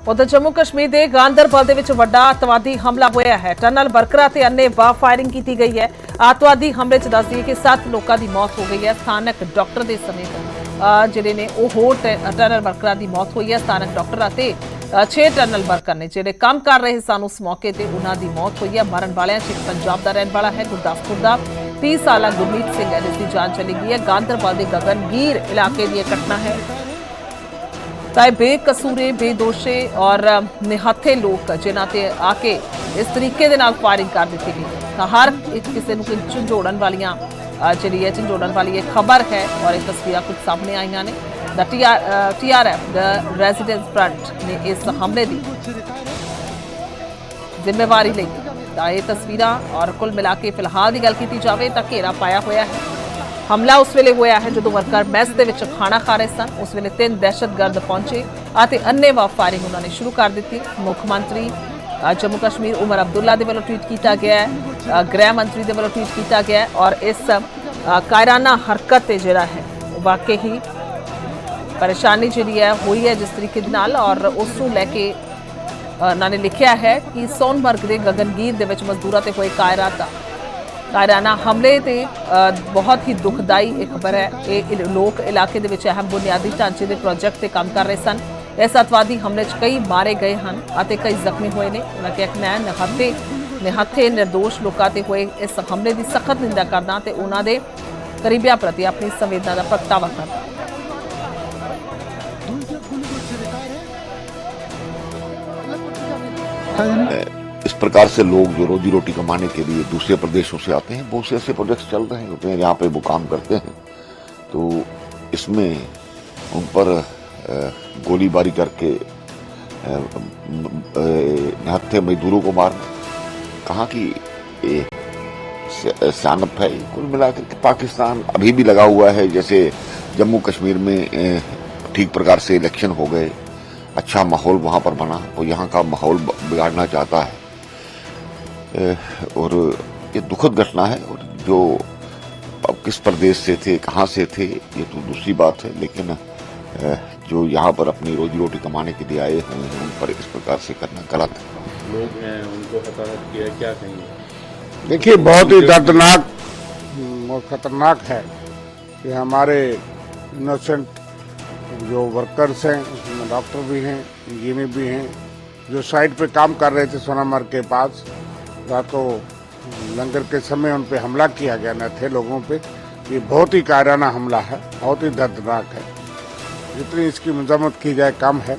उधर जम्मू कश्मीर के गांदरबल दे विच वड्डा अतवादी हमला होया है। टनल वर्करां ते अन्नेवाह फायरिंग की गई है। अतवादी हमले च दस दिए कि 7 लोगों की मौत हो गई है। स्थानक डॉक्टर के समेत जिहड़े ने होर टनल वर्करां की मौत हुई है। स्थानक डॉक्टर ते 6 टनल वर्कर ने जिहड़े काम कर रहे सन उस मौके ते उन्हां दी मौत हुई है। मरण वालियां च एक पंजाब दा रहण वाला है, गुरदासपुर दा 30 साला गुरमीत सिंह है जिसकी जान चली गई है। गांदरबल के गगनगीर इलाके की घटना है। ताए बेकसूरे बेदोशे और निहत्थे लोग जिन्हां ते आके इस तरीके दे नाल फायरिंग कर दी गई तां हर एक किसी नूं झंझोड़न वालियां जिहड़ी है झंझोड़न वाली एक खबर है और एक तस्वीरां कुछ सामने आईयां ने। TRF द रेजिडेंस फ्रंट ने इस हमले की जिम्मेवारी ली। ये तस्वीरां और कुल मिला के फिलहाल की गल की जाए तो घेरा पाया हुआ है। हमला उस वेले होया है जो वर्कर मैस दे विच खाना खा रहे सन। उस वेले 3 दहशतगर्द पहुंचे और अन्नेवाह फायरिंग उन्होंने शुरू कर दी। मुख्यमंत्री जम्मू कश्मीर उमर अब्दुल्ला दे वल्लों ट्वीट किया गया है, गृह मंत्री दे वल्लों ट्वीट किया गया है और इस कायराना हरकत जिहड़ा है वाकई ही परेशानी जिहड़ी है हुई है जिस तरीके नाल और उस नूं लैके उन्होंने लिखा है कि सोनमर्ग के गगनगीर दे विच मजदूरां ते होए कायराना हमले ते बहुत ही दुखदाई एक खबर है। ये लोग इलाके दे विच अहम बुनियादी ढांचे के प्रोजेक्ट ते काम कर रहे सन। इस अतवादी हमले च कई मारे गए हैं और कई जख्मी हुए ने। उन्होंने कहा कि मैं निहत्थे निर्दोष लोगों ते हुए इस हमले की सख्त निंदा करना ते उन्हां दे करीबियां प्रति अपनी संवेदना का प्रगटावा करना। इस प्रकार से लोग जो रोजी रोटी कमाने के लिए दूसरे प्रदेशों से आते हैं, बहुत से ऐसे प्रोजेक्ट्स चल रहे होते हैं जहाँ पे वो काम करते हैं, तो इसमें उन पर गोलीबारी करके निहत्थे मजदूरों को मारना कहाँ की सियानत है। कुल मिलाकर पाकिस्तान अभी भी लगा हुआ है। जैसे जम्मू कश्मीर में ठीक प्रकार से इलेक्शन हो गए, अच्छा माहौल वहां पर बना, तो यहाँ का माहौल बिगाड़ना चाहता है और ये दुखद घटना है। और जो अब किस प्रदेश से थे, कहाँ से थे, ये तो दूसरी बात है, लेकिन जो यहाँ पर अपनी रोजी रोटी कमाने के लिए आए हुए हैं उन पर इस प्रकार से करना गलत है। लोग हैं उनको हताहत किया, क्या कहेंगे? देखिए, बहुत ही दर्दनाक और खतरनाक है कि हमारे इनोसेंट जो वर्कर्स हैं उसमें डॉक्टर भी हैं, इंजीनियर भी हैं, जो साइट पे काम कर रहे थे सोनामर्ग के पास, रातों लंगर के समय उन पे हमला किया गया न थे लोगों पे। ये बहुत ही कायराना हमला है, बहुत ही दर्दनाक है। जितनी इसकी मजम्मत की जाए कम है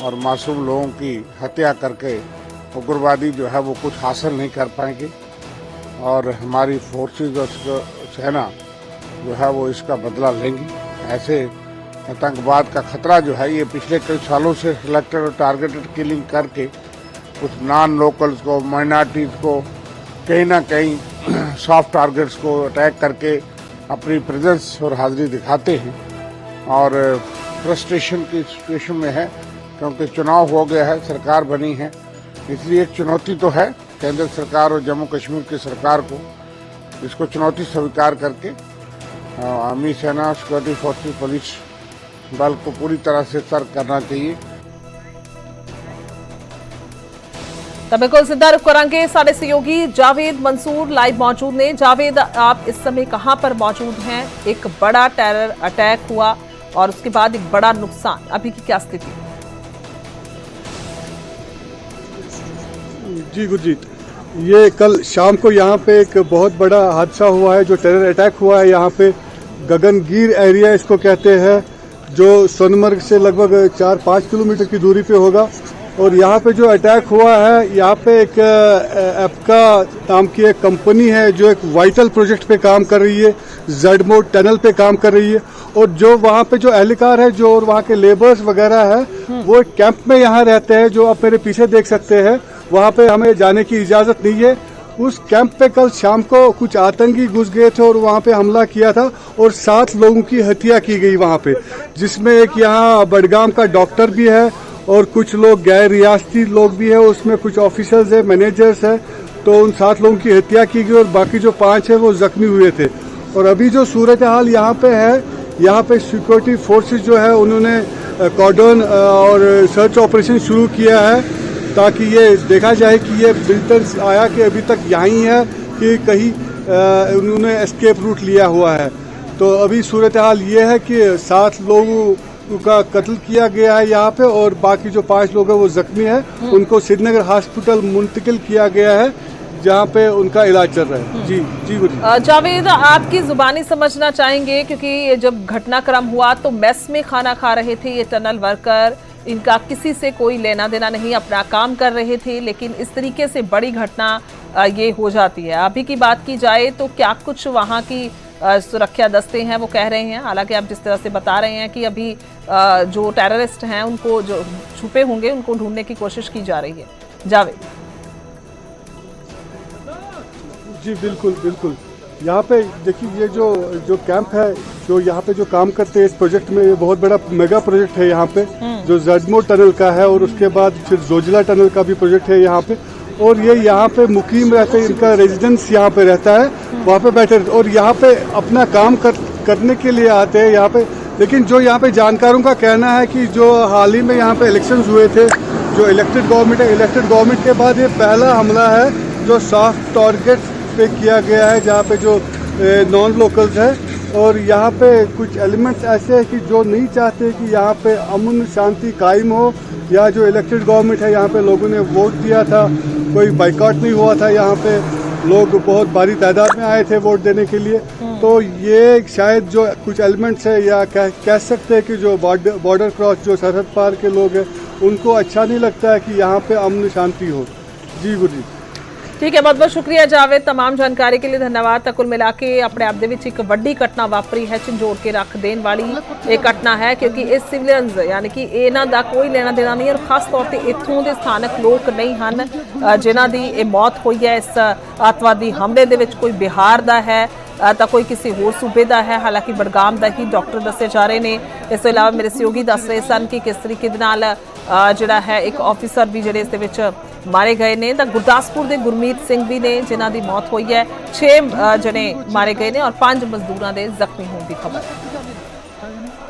और मासूम लोगों की हत्या करके उग्रवादी जो है वो कुछ हासिल नहीं कर पाएंगे और हमारी फोर्सेज और सेना जो है वो इसका बदला लेंगी। ऐसे आतंकवाद का खतरा जो है ये पिछले कई सालों से सिलेक्टेड और टारगेटेड किलिंग करके कुछ नॉन लोकल्स को, माइनॉरिटीज को, कहीं ना कहीं सॉफ्ट टारगेट्स को अटैक करके अपनी प्रेजेंस और हाजिरी दिखाते हैं और फ्रस्ट्रेशन की सिचुएशन में है क्योंकि चुनाव हो गया है, सरकार बनी है, इसलिए एक चुनौती तो है केंद्र सरकार और जम्मू कश्मीर की सरकार को। इसको चुनौती स्वीकार करके आर्मी, सेना, सिक्योरिटी फोर्सेस, पुलिस बल को पूरी तरह से सतर्क करना चाहिए। तो बिल्कुल सीधा रुख करेंगे, सारे सहयोगी जावेद मंसूर लाइव मौजूद ने। जावेद, आप इस समय कहां पर मौजूद हैं? एक बड़ा टेरर अटैक हुआ और उसके बाद एक बड़ा नुकसान, अभी की क्या स्थिति? जी गुरजीत, ये कल शाम को यहाँ पे एक बहुत बड़ा हादसा हुआ है, जो टेरर अटैक हुआ है यहाँ पे गगनगीर एरिया इसको कहते हैं, जो सोनमर्ग से लगभग 4-5 किलोमीटर की दूरी पे होगा। और यहाँ पे जो अटैक हुआ है, यहाँ पे एक एप्का नाम की एक कंपनी है जो एक वाइटल प्रोजेक्ट पे काम कर रही है, जडमोड टनल पे काम कर रही है। और जो वहाँ पे जो एहलकार है, जो और वहाँ के लेबर्स वगैरह है, वो एक कैंप में यहाँ रहते हैं, जो आप मेरे पीछे देख सकते हैं। वहाँ पे हमें जाने की इजाजत नहीं है। उस कैंप पे कल शाम को कुछ आतंकी घुस गए थे और वहाँ पे हमला किया था और 7 लोगों की हत्या की गई वहाँ पे, जिसमें एक यहाँ बडगाम का डॉक्टर भी है और कुछ लोग गैर रियासती लोग भी है, उसमें कुछ ऑफिसर्स है, मैनेजर्स है। तो उन 7 लोगों की हत्या की गई और बाकी जो 5 है वो जख्मी हुए थे। और अभी जो सूरत हाल यहाँ पे है, यहाँ पे सिक्योरिटी फोर्सेस जो है उन्होंने कॉर्डन और सर्च ऑपरेशन शुरू किया है ताकि ये देखा जाए कि ये विजिटर्स आया कि अभी तक यहीं है कि कहीं उन्होंने एस्केप रूट लिया हुआ है। तो अभी सूरत हाल ये है कि 7 लोगों का कत्ल किया गया है यहाँ पे और बाकी जो 5 लोग हैं वो जख्मी है। उनको श्रीनगर हॉस्पिटल मुंतकिल किया गया है जहाँ पे उनका इलाज चल रहा है। जी गुरु जावेद, आपकी जुबानी समझना चाहेंगे क्योंकि जब घटनाक्रम हुआ तो मेस में खाना खा रहे थे ये टनल वर्कर, इनका किसी से कोई लेना देना नहीं, अपना काम कर रहे थे, लेकिन इस तरीके से बड़ी घटना ये हो जाती है। अभी की बात की जाए तो क्या कुछ वहाँ की सुरक्षा दस्ते हैं वो कह रहे हैं, हालांकि आप जिस तरह से बता रहे हैं कि अभी जो टेररिस्ट हैं उनको जो छुपे होंगे उनको ढूंढने की कोशिश की जा रही है। जावेद जी बिल्कुल यहाँ पे देखिए ये जो कैंप है जो यहाँ पे जो काम करते हैं इस प्रोजेक्ट में, ये बहुत बड़ा मेगा प्रोजेक्ट है यहाँ पे जो जजमो टनल का है और उसके बाद फिर जोजिला टनल का भी प्रोजेक्ट है यहाँ पे। और ये यहाँ पे मुकीम रहते हैं, इनका रेजिडेंस यहाँ पे रहता है, वहाँ पे बैठे और यहाँ पे अपना काम करने के लिए आते हैं यहाँ पे। लेकिन जो यहाँ पे जानकारों का कहना है कि जो हाल ही में यहाँ पे इलेक्शन हुए थे, जो इलेक्टेड गवर्नमेंट है, इलेक्टेड गवर्नमेंट के बाद ये पहला हमला है जो सॉफ्ट टारगेट पे किया गया है जहाँ पे जो नॉन लोकल्स है। और यहाँ पे कुछ एलिमेंट्स ऐसे हैं कि जो नहीं चाहते कि यहाँ पे अमन शांति कायम हो, या जो इलेक्टेड गवर्नमेंट है यहाँ पे लोगों ने वोट दिया था, कोई बाइकआउट नहीं हुआ था, यहाँ पे लोग बहुत भारी तादाद में आए थे वोट देने के लिए। तो ये शायद जो कुछ एलिमेंट्स है या कह सकते हैं कि जो बॉर्डर क्रॉस जो सरहद पार के लोग हैं उनको अच्छा नहीं लगता है कि यहाँ पे अमन शांति हो। जी गुरु जी ठीक है, बहुत बहुत शुक्रिया जावेद, तमाम जानकारी के लिए धन्यवाद। तो कुल मिला के अपने आप ਦੇ ਵਿੱਚ ਇੱਕ ਵੱਡੀ ਘਟਨਾ ਵਾਪਰੀ ਹੈ, ਝੰਜੋੜ ਕੇ ਰੱਖ ਦੇਣ ਵਾਲੀ ਇਹ ਘਟਨਾ ਹੈ ਕਿਉਂਕਿ ਇਹ ਸਿਵਲੀਅਨਸ ਯਾਨੀ ਕਿ ਇਹਨਾਂ ਦਾ ਕੋਈ ਲੈਣਾ ਦੇਣਾ ਨਹੀਂ ਔਰ ਖਾਸ ਤੌਰ ਤੇ ਇੱਥੋਂ ਦੇ ਸਥਾਨਕ ਲੋਕ ਨਹੀਂ ਹਨ ਜਿਨ੍ਹਾਂ ਦੀ ਇਹ ਮੌਤ ਹੋਈ ਹੈ ਇਸ ਆਤਵਾਦੀ ਹਮਲੇ ਦੇ ਵਿੱਚ। ਕੋਈ ਬਿਹਾਰ ਦਾ ਹੈ ਤਾਂ ਕੋਈ ਕਿਸੇ ਹੋਰ ਸੂਬੇ ਦਾ ਹੈ, ਹਾਲਾਂਕਿ ਬਡਗਾਮ ਦਾ ਹੀ ਡਾਕਟਰ ਦੱਸੇ ਜਾ ਰਹੇ ਨੇ। ਇਸ ਤੋਂ ਇਲਾਵਾ ਮੇਰੇ ਸਹਿਯੋਗੀ ਦੱਸ ਰਹੇ ਸਨ ਕਿ ਕਿਸ ਤਰੀਕੇ ਦੇ ਨਾਲ ਜਿਹੜਾ ਹੈ ਇੱਕ ਆਫੀਸਰ ਵੀ ਜਿਹੜੇ ਇਸ ਦੇ ਵਿੱਚ ਮਾਰੇ ਗਏ ਨੇ। ਤਾਂ ਗੁਰਦਾਸਪੁਰ ਦੇ ਗੁਰਮੀਤ ਸਿੰਘ ਵੀ ਨੇ ਜਿਨ੍ਹਾਂ ਦੀ ਮੌਤ ਹੋਈ ਹੈ, 6 ਜਣੇ ਮਾਰੇ ਗਏ ਨੇ ਔਰ 5 ਮਜ਼ਦੂਰਾਂ ਦੇ ਜ਼ਖਮੀ ਹੋਣ ਦੀ ਖਬਰ ਹੈ।